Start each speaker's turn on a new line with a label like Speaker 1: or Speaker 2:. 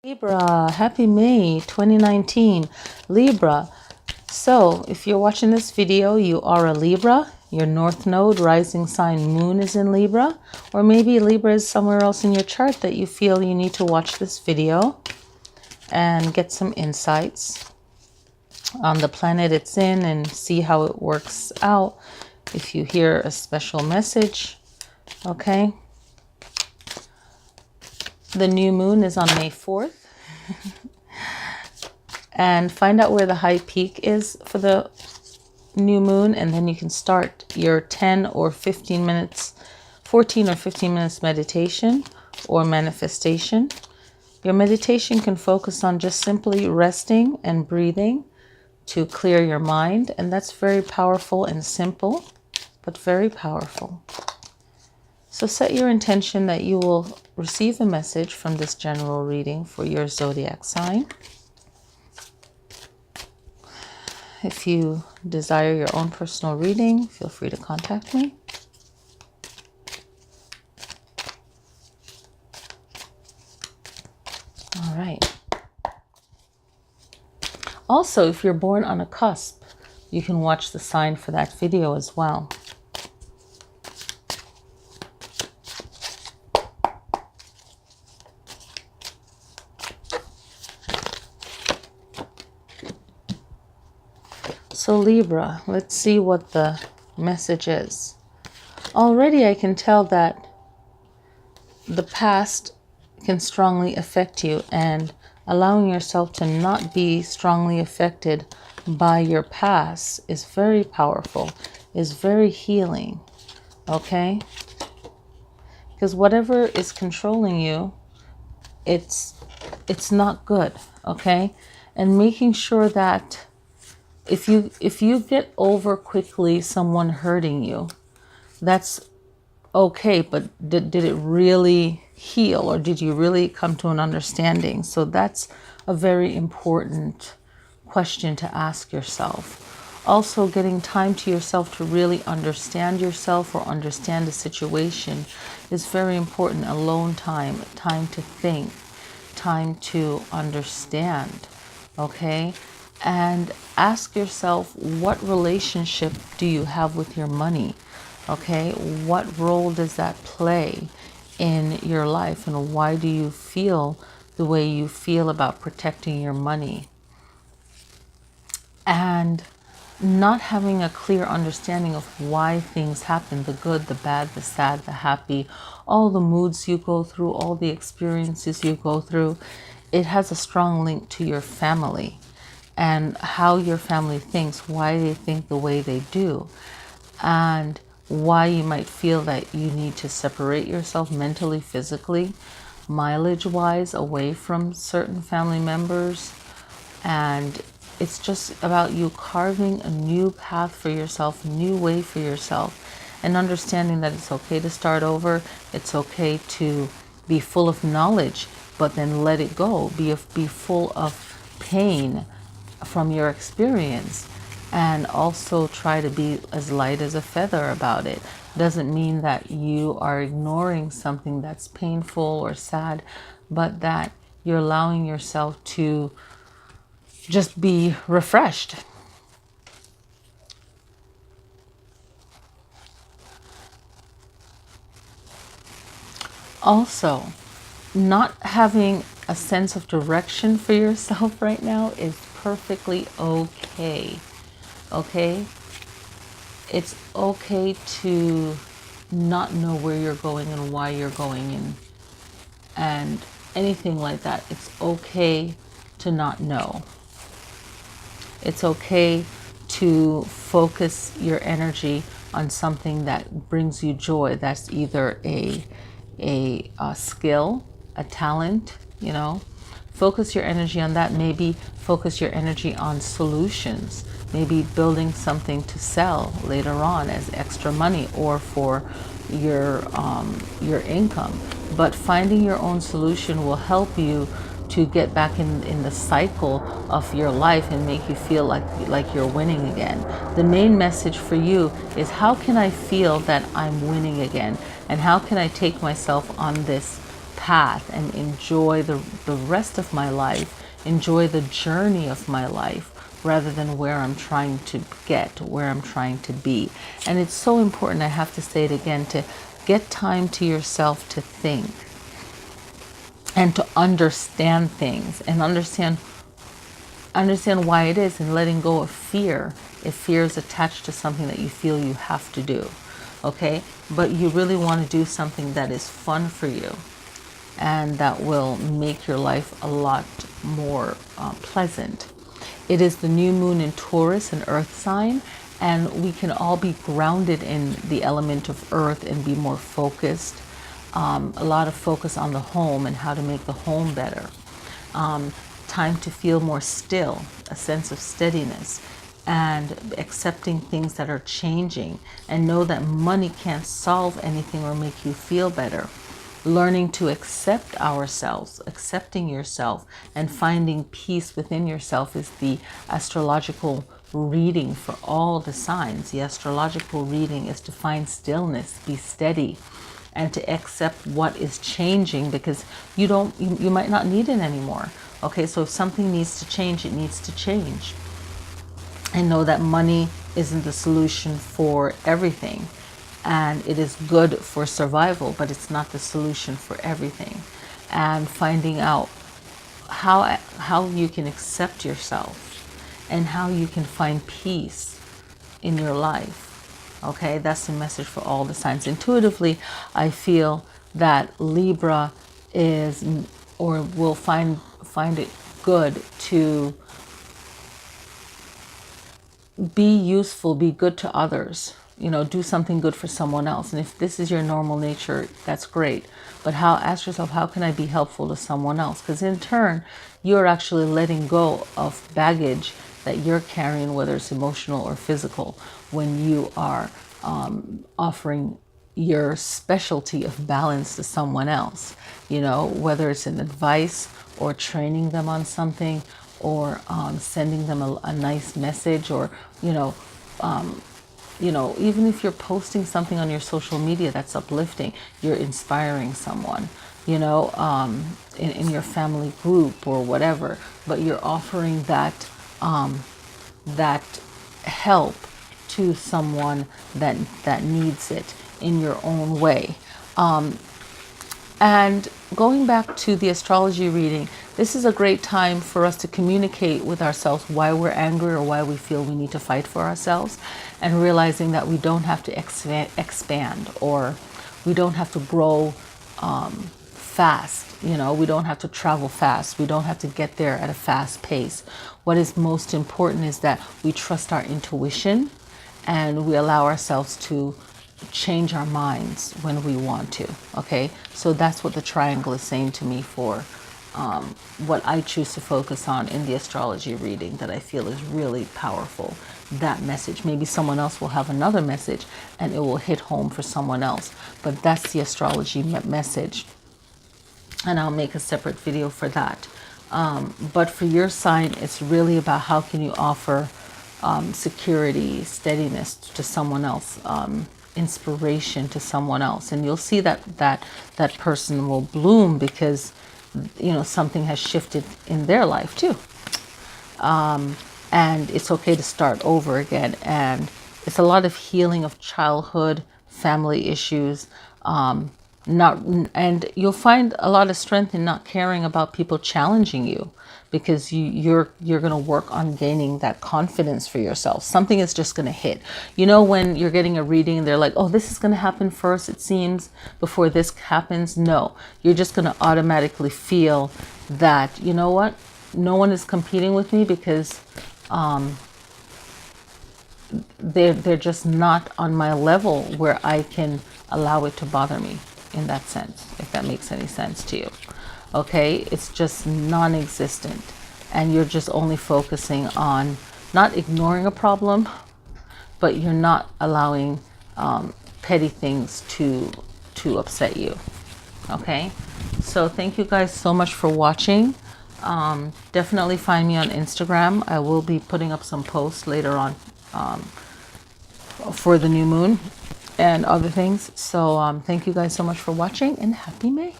Speaker 1: Libra, happy May 2019. Libra. So if you're watching this video, you are a Libra. Your North Node, rising sign Moon is in Libra. Or maybe Libra is somewhere else in your chart that you feel you need to watch this video and get some insights on the planet it's in and see how it works out. If you hear a special message, okay? The new moon is on May 4th. And find out where the high peak is for the new moon, and then you can start your 10 or 15 minutes, 14 or 15 minutes meditation or manifestation. Your meditation can focus on just simply resting and breathing to clear your mind, and that's very powerful and simple, but very powerful. So set your intention that you will receive a message from this general reading for your zodiac sign. If you desire your own personal reading, feel free to contact me. All right. Also, if you're born on a cusp, you can watch the sign for that video as well. So Libra, let's see what the message is. Already I can tell that the past can strongly affect you, and allowing yourself to not be strongly affected by your past is very powerful, is very healing, okay? Because whatever is controlling you, it's not good, okay? And making sure that if you get over quickly someone hurting you, that's okay, but did it really heal, or did you really come to an understanding? So that's a very important question to ask yourself. Also, getting time to yourself to really understand yourself or understand the situation is very important. Alone time, time to think, time to understand, okay? And ask yourself, what relationship do you have with your money? Okay, what role does that play in your life, and why do you feel the way you feel about protecting your money? And not having a clear understanding of why things happen, the good, the bad, the sad, the happy, all the moods you go through, all the experiences you go through, it has a strong link to your family and how your family thinks, why they think the way they do, and why you might feel that you need to separate yourself mentally, physically, mileage-wise, away from certain family members. And it's just about you carving a new path for yourself, a new way for yourself, and understanding that it's okay to start over. It's okay to be full of knowledge, but then let it go. Be full of pain from your experience, and also try to be as light as a feather about it. Doesn't mean that you are ignoring something that's painful or sad, but that you're allowing yourself to just be refreshed. Also, not having a sense of direction for yourself right now is perfectly okay. Okay? It's okay to not know where you're going and why you're going, and anything like that. It's okay to not know. It's okay to focus your energy on something that brings you joy. That's either a skill, a talent, you know. Focus your energy on that. Maybe focus your energy on solutions. Maybe building something to sell later on as extra money, or for your income. But finding your own solution will help you to get back in the cycle of your life and make you feel like you're winning again. The main message for you is, how can I feel that I'm winning again? And how can I take myself on this path and enjoy the rest of my life, enjoy the journey of my life, rather than where I'm trying to get, where I'm trying to be. And it's so important, I have to say it again, to get time to yourself to think and to understand things and understand why it is, and letting go of fear if fear is attached to something that you feel you have to do. Okay, but you really want to do something that is fun for you and that will make your life a lot more pleasant. It is the new moon in Taurus, an earth sign, and we can all be grounded in the element of earth and be more focused. A lot of focus on the home and how to make the home better. Time to feel more still, a sense of steadiness, and accepting things that are changing, and know that money can't solve anything or make you feel better. Learning to accept ourselves, accepting yourself, and finding peace within yourself is the astrological reading for all the signs. The astrological reading is to find stillness, be steady, and to accept what is changing, because you might not need it anymore. Okay, so if something needs to change, it needs to change. And know that money isn't the solution for everything, and it is good for survival, but it's not the solution for everything. And finding out how you can accept yourself and how you can find peace in your life. Okay, that's the message for all the signs. Intuitively, I feel that Libra is, or will find it good to be useful, be good to others, do something good for someone else. And if this is your normal nature, that's great. But ask yourself, how can I be helpful to someone else? Because in turn, you're actually letting go of baggage that you're carrying, whether it's emotional or physical, when you are offering your specialty of balance to someone else, whether it's an advice or training them on something, or sending them a nice message, or even if you're posting something on your social media that's uplifting, you're inspiring someone, in your family group or whatever, but you're offering that help to someone that needs it in your own way. And going back to the astrology reading, this is a great time for us to communicate with ourselves why we're angry or why we feel we need to fight for ourselves, and realizing that we don't have to expand, or we don't have to grow fast. We don't have to travel fast. We don't have to get there at a fast pace. What is most important is that we trust our intuition, and we allow ourselves to change our minds when we want to. Okay, so that's what the triangle is saying to me for what I choose to focus on in the astrology reading that I feel is really powerful. That message, maybe someone else will have another message and it will hit home for someone else, but that's the astrology message, and I'll make a separate video for that. But for your sign, it's really about how can you offer security, steadiness to someone else, inspiration to someone else, and you'll see that person will bloom, because something has shifted in their life too, and it's okay to start over again. And it's a lot of healing of childhood, family issues, and you'll find a lot of strength in not caring about people challenging you, because you're going to work on gaining that confidence for yourself. Something is just going to hit. When you're getting a reading, they're like, oh, this is going to happen first, it seems, before this happens. No, you're just going to automatically feel that, you know what, no one is competing with me, because they're just not on my level where I can allow it to bother me, in that sense, if that makes any sense to you. Okay, it's just non-existent, and you're just only focusing on not ignoring a problem, but you're not allowing petty things to upset you. Okay, so thank you guys so much for watching. Definitely find me on Instagram. I will be putting up some posts later on for the new moon and other things. So thank you guys so much for watching, and happy May.